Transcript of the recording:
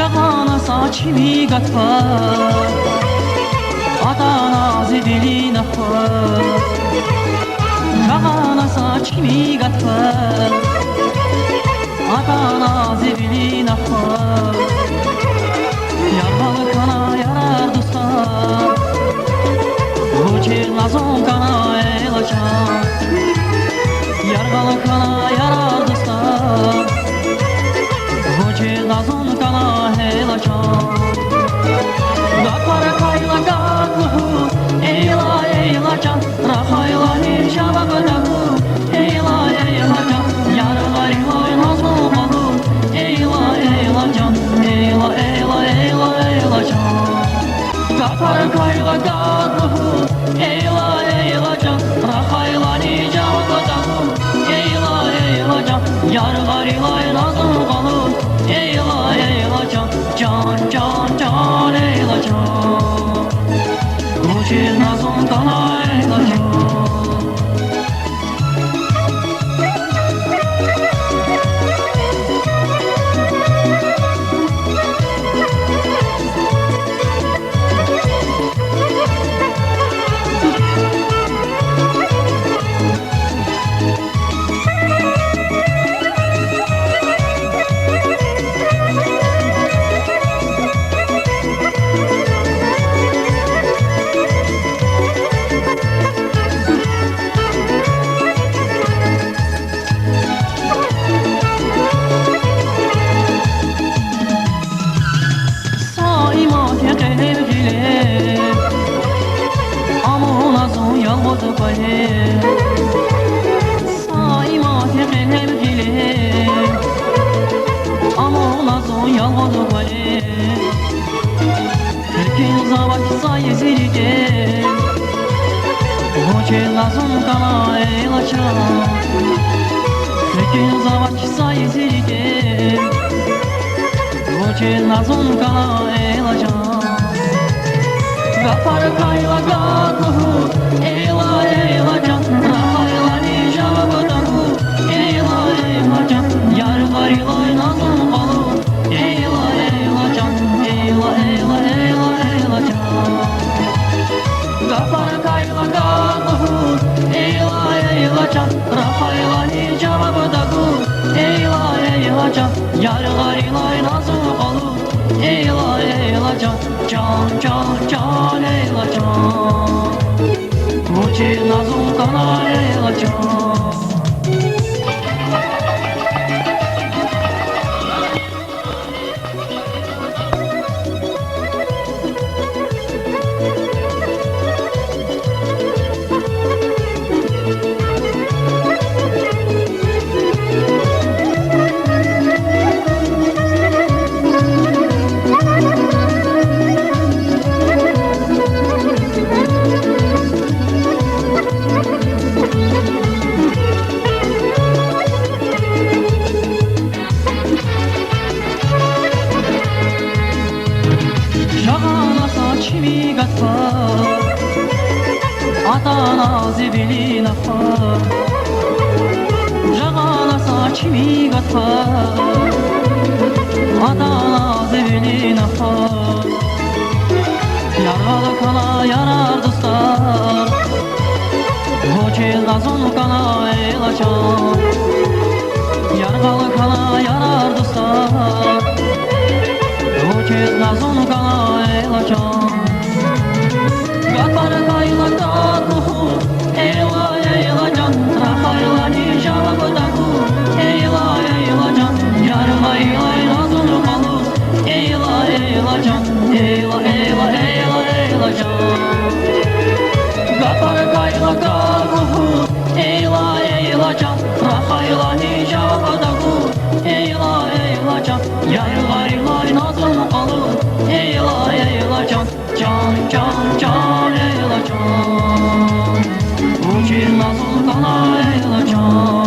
Jagana saçmi gatfa Adana zedili nafa Jagana saçmi gatfa Adana zedili nafa Yarbalı kana yarar dostlar Uçir nazon kana elacan Yarbalı kana yarar dostlar Uçir nazon kana elacan Gatlara kayla gatluhu Eyla eyla can Rahayla hirşababadahu Eyla eyla can Yargarila nazon bahu Eyla eyla can Eyla eyla eyla eyla can Gatlara kayla gatluhu Eyla eyla can Rahayla hirşababadahu Eyla eyla can Yargarila nazon bahu Eyla eyla can Can can can eyla can Uçir nazon kana eyla can Nazon kana elacan Tekin zavak sayesirge Uçir nazon kana elacan Gafar kayla gatluhu Eyla eyla can Rahayla nijabadahu Eyla eyla can Yargarila nazon balu Eyla eyla can Eyla eyla eyla eyla can Gafar kayla gatluhu Eyla eyla can Rahayla nijabadahu Eyla eyla can Yargarila nazon balu Eyla eyla can Can can can eyla can Uçir nazon kana eyla can Saçmi gatfa Adana zebili nafa Jagana saçmi gatfa Adana zebili nafa Yaralı kana yarar dostlar Uçil nazon kana elacan Yargalı kana yarar dostlar Uçil nazon kana elacan Gatlar kayla gatluhu Eyla eyla can Rahayla nijabadahu Eyla eyla can Yargayla nazon balu Eyla eyla can Eyla eyla eyla eyla can Gatlar kayla gatluhu Eyla eyla can Rahayla nijabadahu Eyla eyla can Yargayla nazon balu Eyla eyla can Can can can eyla can Uçir nazon kana eyla can